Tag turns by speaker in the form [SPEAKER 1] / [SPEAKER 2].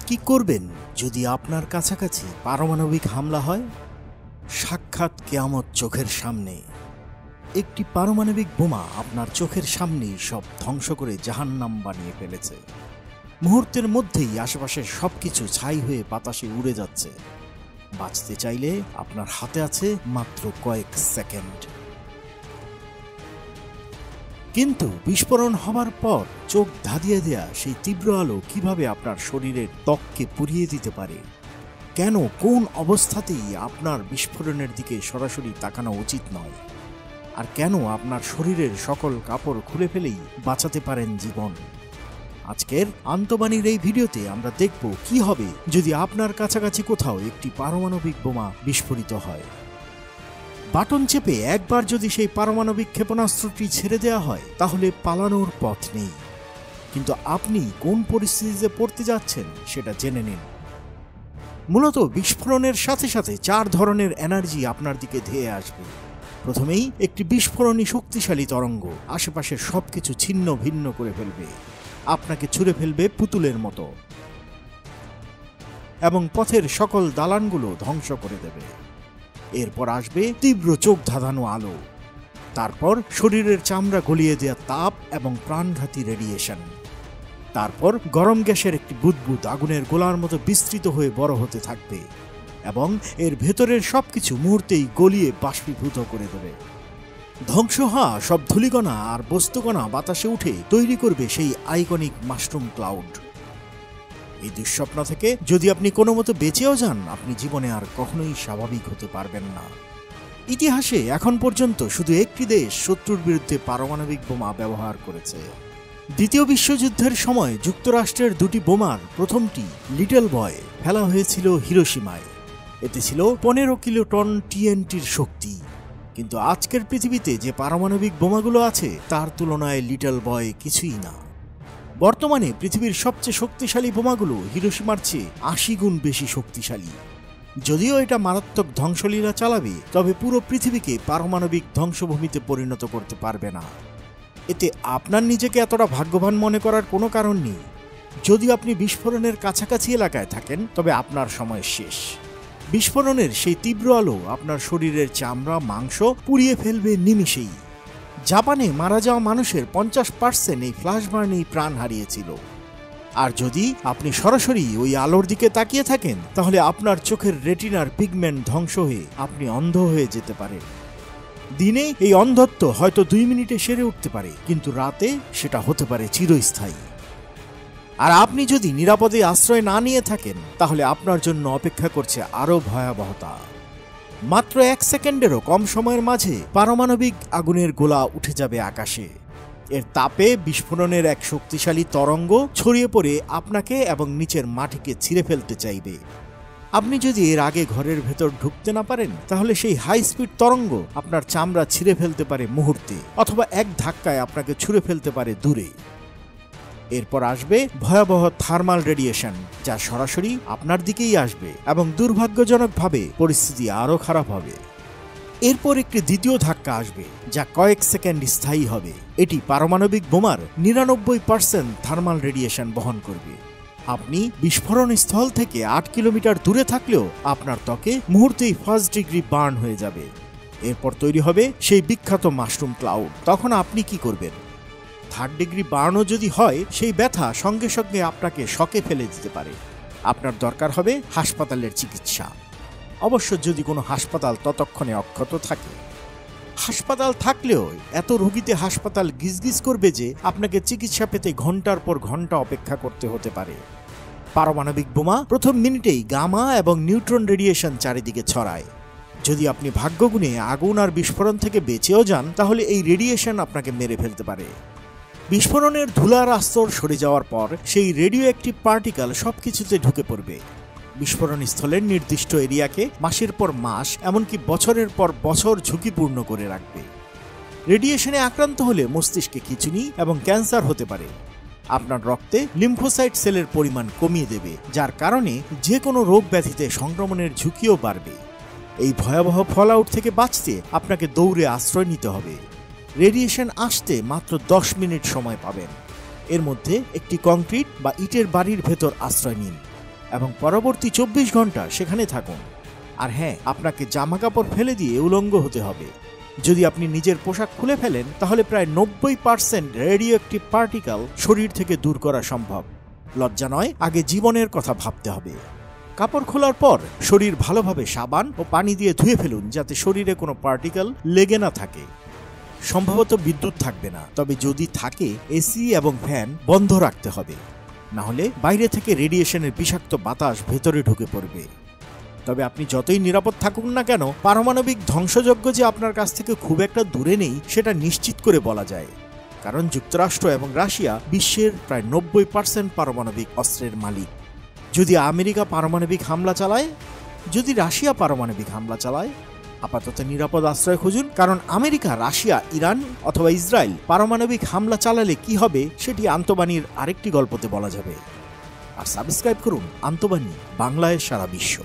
[SPEAKER 1] কি করবেন যদি আপনার কাছাকাছি পারমাণবিক হামলা হয়? সাক্ষাৎ কিয়ামত চোখের সামনে। একটি পারমাণবিক বোমা আপনার চোখের সামনেই সব ধ্বংস করে জাহান্নাম বানিয়ে ফেলেছে। মুহূর্তের মধ্যেই আশেপাশের সবকিছু ছাই হয়ে বাতাসে উড়ে যাচ্ছে। বাঁচতে চাইলে আপনার হাতে আছে মাত্র কয়েক সেকেন্ড। কিন্তু বিস্ফোরণ হবার পর চোখ ধাঁধিয়ে দেয়া সেই তীব্র আলো কিভাবে আপনার শরীরের ত্বককে পুড়িয়ে দিতে পারে? কেন কোন অবস্থাতেই আপনার বিস্ফোরণের দিকে সরাসরি তাকানো উচিত নয়? আর কেন আপনার শরীরের সকল কাপড় খুলে ফেলেই বাঁচাতে পারেন জীবন? আজকের আন্তবাণীর এই ভিডিওতে আমরা দেখব কি হবে যদি আপনার কাছাকাছি কোথাও একটি পারমাণবিক বোমা বিস্ফোরিত হয়। বাটন চেপে একবার যদি সেই পারমাণবিক ক্ষেপণাস্ত্রটি ছেড়ে দেওয়া হয় তাহলে পালানোর পথ নেই। কিন্তু আপনি কোন পরিস্থিতিতে পড়তে যাচ্ছেন সেটা জেনে নিন। মূলত বিস্ফোরণের সাথে সাথে 4 ধরনের এনার্জি আপনার দিকে ধেয়ে আসবে। প্রথমেই একটি বিস্ফোরণী শক্তিশালী তরঙ্গ আশেপাশের সবকিছু ছিন্ন ভিন্ন করে ফেলবে, আপনাকে ছুঁড়ে ফেলবে পুতুলের মতো এবং পথের সকল দালানগুলো ধ্বংস করে দেবে। এরপর আসবে তীব্র চোখ ধাঁধানো আলো, তারপর শরীরের চামড়া গলিয়ে দেওয়া তাপ এবং প্রাণঘাতী রেডিয়েশন, তারপর গরম গ্যাসের একটি বুদবুদ আগুনের গোলার মতো বিস্তৃত হয়ে বড় হতে থাকবে এবং এর ভেতরের সবকিছু মুহূর্তেই গলিয়ে বাষ্পীভূত করে দেবে। ধ্বংস হওয়া সব ধূলিকণা আর বস্তুকণা বাতাসে উঠে তৈরি করবে সেই আইকনিক মাশরুম ক্লাউড। এই দুঃস্বপ্ন থেকে যদি আপনি কোনো মতো বেঁচেও যান, আপনি জীবনে আর কখনোই স্বাভাবিক হতে পারবেন না। ইতিহাসে এখন পর্যন্ত শুধু একটি দেশ শত্রুর বিরুদ্ধে পারমাণবিক বোমা ব্যবহার করেছে। দ্বিতীয় বিশ্বযুদ্ধের সময় যুক্তরাষ্ট্রের 2টি বোমার প্রথমটি লিটল বয় ফেলা হয়েছিল হিরোশিমায়। এতে ছিল 15 কিলোটন টিএনটির শক্তি। কিন্তু আজকের পৃথিবীতে যে পারমাণবিক বোমাগুলো আছে তার তুলনায় লিটল বয় কিছুই না। বর্তমানে পৃথিবীর সবচেয়ে শক্তিশালী বোমাগুলো হিরোশিমার চেয়ে 80 গুণ বেশি শক্তিশালী। যদিও এটা মারাত্মক ধ্বংসলীলা চালাবে, তবে পুরো পৃথিবীকে পারমাণবিক ধ্বংসভূমিতে পরিণত করতে পারবে না। এতে আপনার নিজেকে এতটা ভাগ্যবান মনে করার কোনো কারণ নেই। যদি আপনি বিস্ফোরণের কাছাকাছি এলাকায় থাকেন তবে আপনার সময় শেষ। বিস্ফোরণের সেই তীব্র আলো আপনার শরীরের চামড়া মাংস পুড়িয়ে ফেলবে নিমিষেই। জাপানে মারা যাওয়া মানুষের 50% এই ফ্ল্যাশবার্নেই প্রাণ হারিয়েছিল। আর যদি আপনি সরাসরি ওই আলোর দিকে তাকিয়ে থাকেন তাহলে আপনার চোখের রেটিনার পিগমেন্ট ধ্বংস হয়ে আপনি অন্ধ হয়ে যেতে পারেন। দিনে এই অন্ধত্ব হয়তো 2 মিনিটে সেরে উঠতে পারে, কিন্তু রাতে সেটা হতে পারে চিরস্থায়ী। আর আপনি যদি নিরাপদে আশ্রয় না নিয়ে থাকেন তাহলে আপনার জন্য অপেক্ষা করছে আরও ভয়াবহতা। মাত্র 1 সেকেন্ডেরও কম সময়ের মাঝে পারমাণবিক আগুনের গোলা উঠে যাবে আকাশে। এর তাপে বিস্ফোরণের এক শক্তিশালী তরঙ্গ ছড়িয়ে পড়ে আপনাকে এবং নিচের মাটিকে ছিঁড়ে ফেলতে চাইবে। আপনি যদি এর আগে ঘরের ভেতর ঢুকতে না পারেন তাহলে সেই হাই স্পিড তরঙ্গ আপনার চামড়া ছিঁড়ে ফেলতে পারে মুহূর্তে, অথবা এক ধাক্কায় আপনাকে ছুঁড়ে ফেলতে পারে দূরে। এরপর আসবে ভয়াবহ থার্মাল রেডিয়েশন, যা সরাসরি আপনার দিকেই আসবে এবং দুর্ভাগ্যজনকভাবে পরিস্থিতি আরও খারাপ হবে। এরপর একটি দ্বিতীয় ধাক্কা আসবে যা কয়েক সেকেন্ড স্থায়ী হবে। এটি পারমাণবিক বোমার 99% থার্মাল রেডিয়েশন বহন করবে। আপনি বিস্ফোরণ স্থল থেকে 8 কিলোমিটার দূরে থাকলেও আপনার ত্বকে মুহূর্তেই 1st ডিগ্রি বার্ন হয়ে যাবে। এরপর তৈরি হবে সেই বিখ্যাত মাশরুম ক্লাউড। তখন আপনি কি করবেন? 3rd ডিগ্রি বার্নও যদি হয়, সেই ব্যথা সঙ্গে সঙ্গে আপনাকে শকে ফেলে দিতে পারে। আপনার দরকার হবে হাসপাতালের চিকিৎসা, অবশ্য যদি কোনো হাসপাতাল ততক্ষণে অক্ষত থাকে। হাসপাতাল থাকলেও এত রোগীতে হাসপাতাল গিজগিজ করবে যে আপনাকে চিকিৎসা পেতে ঘন্টার পর ঘন্টা অপেক্ষা করতে হতে পারে। পারমাণবিক বোমা প্রথম মিনিটেই গামা এবং নিউট্রন রেডিয়েশন চারিদিকে ছড়ায়। যদি আপনি ভাগ্যগুণে আগুন আর বিস্ফোরণ থেকে বেঁচেও যান তাহলে এই রেডিয়েশন আপনাকে মেরে ফেলতে পারে। বিস্ফোরণের ধুলার আস্তর সরে যাওয়ার পর সেই রেডিও অ্যাক্টিভ পার্টিকেল সবকিছুতে ঢুকে পড়বে। বিস্ফোরণ স্থলের নির্দিষ্ট এরিয়াকে মাসের পর মাস, এমনকি বছরের পর বছর ঝুঁকিপূর্ণ করে রাখবে। রেডিয়েশনে আক্রান্ত হলে মস্তিষ্কে খিঁচুনি এবং ক্যান্সার হতে পারে। আপনার রক্তে লিম্ফোসাইট সেলের পরিমাণ কমিয়ে দেবে, যার কারণে যে কোনো রোগ ব্যাধিতে সংক্রমণের ঝুঁকিও বাড়বে। এই ভয়াবহ ফলআউট থেকে বাঁচতে আপনাকে দৌড়ে আশ্রয় নিতে হবে। রেডিয়েশন আসতে মাত্র 10 মিনিট সময় পাবেন। এর মধ্যে একটি কংক্রিট বা ইটের বাড়ির ভেতর আশ্রয় নিন। এবং পরবর্তী 24 ঘন্টা সেখানে থাকুন। আর হ্যাঁ, আপনাকে জামা কাপড় ফেলে দিয়ে উলঙ্গ হতে হবে। যদি আপনি নিজের পোশাক খুলে ফেলেন তাহলে প্রায় 90% রেডিও অ্যাক্টিভ পার্টিকেল শরীর থেকে দূর করা সম্ভব। লজ্জা নয়, আগে জীবনের কথা ভাবতে হবে। কাপড় খোলার পর শরীর ভালোভাবে সাবান ও পানি দিয়ে ধুয়ে ফেলুন, যাতে শরীরে কোনো পার্টিকেল লেগে না থাকে। সম্ভবত বিদ্যুৎ থাকবে না, তবে যদি থাকে এসি এবং ফ্যান বন্ধ রাখতে হবে, না হলে বাইরে থেকে রেডিয়েশনের বিষাক্ত বাতাস ভেতরে ঢুকে পড়বে। তবে আপনি যতই নিরাপদ থাকুন না কেন, পারমাণবিক ধ্বংসযজ্ঞ যে আপনার কাছ থেকে খুব একটা দূরে নেই সেটা নিশ্চিত করে বলা যায়, কারণ যুক্তরাষ্ট্র এবং রাশিয়া বিশ্বের প্রায় 90% পারমাণবিক অস্ত্রের মালিক। যদি আমেরিকা পারমাণবিক হামলা চালায়, যদি রাশিয়া পারমাণবিক হামলা চালায়, আপাতত নিরাপদ আশ্রয় খুঁজুন, কারণ আমেরিকা, রাশিয়া, ইরান অথবা ইসরায়েল পারমাণবিক হামলা চালালে কি হবে সেটি আন্তবাণীর আরেকটি গল্পতে বলা যাবে। আর সাবস্ক্রাইব করুন আন্তবাণী বাংলায় সারা বিশ্ব।